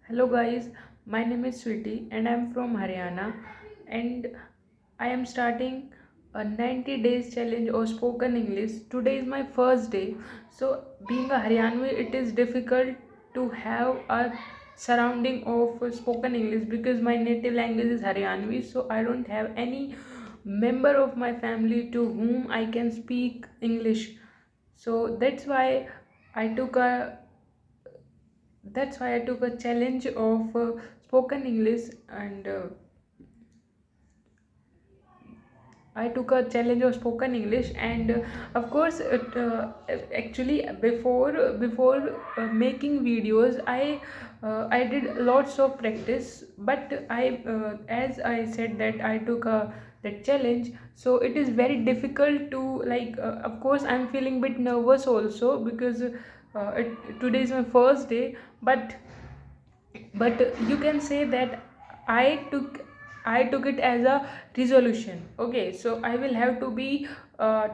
Hello guys, my name is Sweetie and I'm from Haryana, and I am starting a 90 days challenge of spoken English. Today is my first day. So being a Haryanvi, it is difficult to have a surrounding of spoken English because my native language is Haryanvi, so I don't have any member of my family to whom I can speak English. So I took a that's why I took a challenge of spoken English, and I took a challenge of spoken English, and of course, actually before making videos, I did lots of practice. But as I said that I took a that challenge, so it is very difficult to of course, I'm feeling bit nervous also because today is my first day, but you can say that i took I took it as a resolution. Okay, so I will have to be uh,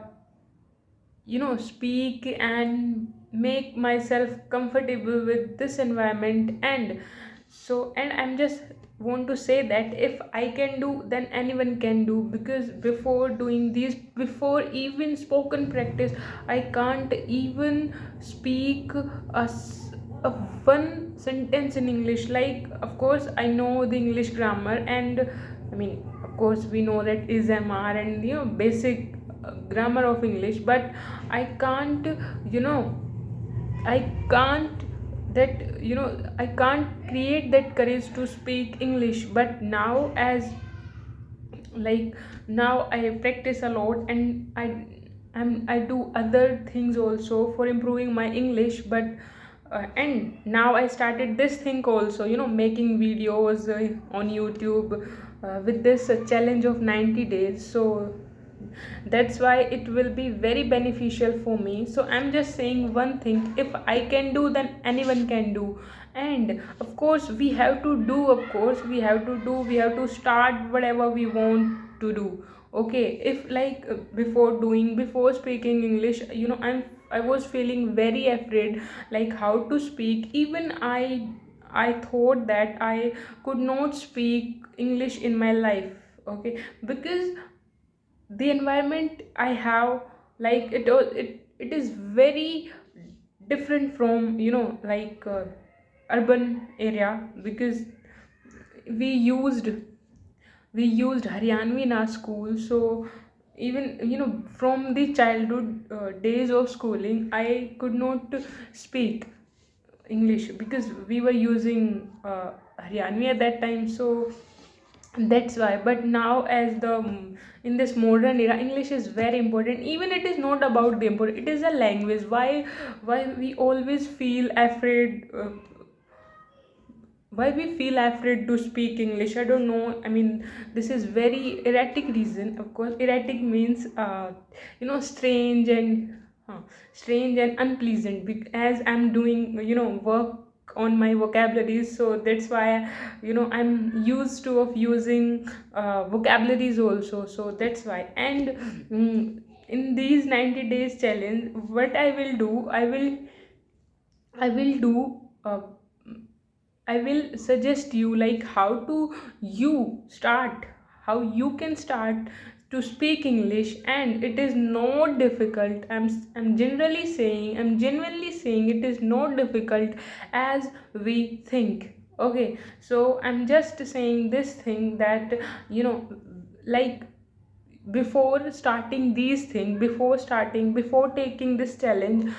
speak and make myself comfortable with this environment. And I'm just want to say that if I can do, then anyone can do, because before even spoken practice, I can't even speak a one sentence in English. Like, of course, I know the English grammar, and I mean, of course, we know that is MR and basic grammar of English, but I can't, you know, I can't I can't create that courage to speak English. But now, as like now I practice a lot, and I do other things also for improving my English. But and now I started this thing also, making videos on YouTube with this challenge of 90 days. So that's why it will be very beneficial for me. So I'm just saying one thing: if I can do, then anyone can do. And of course, we have to start whatever we want to do. Okay, if before speaking English, I was feeling very afraid, like how to speak. Even I thought that I could not speak English in my life. Okay, because the environment I have, like it is very different from urban area, because we used we used Haryanvi in our school. So even from the childhood days of schooling, I could not speak English because we were using Haryanvi at that time. So that's why. But now, as the in this modern era, English is very important. Even it is not about the important, it is a language. Why we always feel afraid, why we feel afraid to speak English? I don't know. I mean, this is very erratic reason. Of course, erratic means strange and strange and unpleasant, as I'm doing work on my vocabularies. So that's why I'm used to of using vocabularies also. So that's why. And in these 90 days challenge, what I will do, I will suggest you, like, how you can start to speak English. And it is not difficult. I'm genuinely saying it is not difficult as we think. Okay, so I'm just saying this thing that you know, like, before taking this challenge,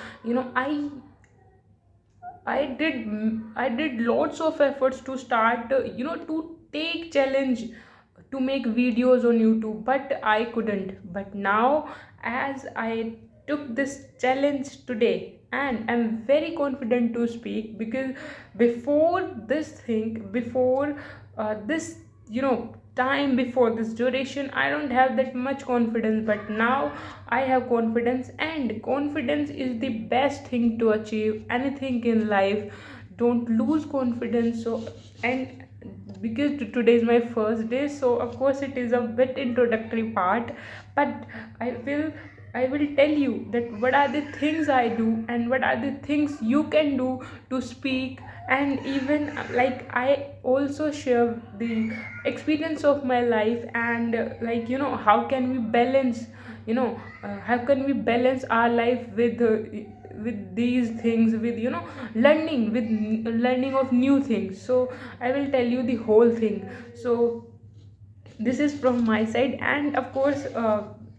I did lots of efforts to start, to take challenge, to make videos on YouTube, but I couldn't. But now, as I took this challenge today, and I'm very confident to speak, because before this, time, before this duration, I don't have that much confidence. But now I have confidence, and confidence is the best thing to achieve anything in life. Don't lose confidence. So, and because today is my first day, so of course it is a bit introductory part. But i will I will tell you that what are the things I do, and what are the things you can do to speak And even like I also share the experience of my life, and like how can we balance, how can we balance our life with these things, with learning, learning of new things. So I will tell you the whole thing. So this is from my side. And of course,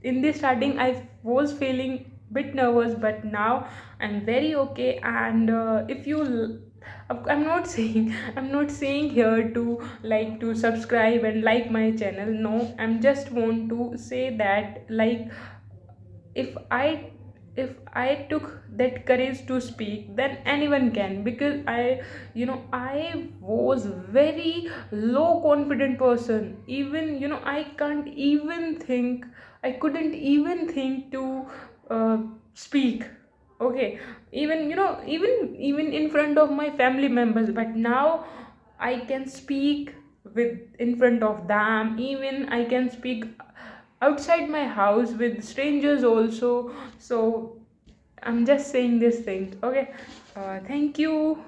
in the starting I was feeling bit nervous, but now I'm very okay. And if you I'm not saying I'm not saying here to like to subscribe and like my channel. No, I'm just want to say that, like, if I took that courage to speak, then anyone can. Because I was very low confident person. Even I can't even think, I couldn't even think to uh, speak. Okay, even even in front of my family members. But now I can speak with in front of them. Even I can speak outside my house with strangers also. So I'm just saying this thing. Okay, thank you.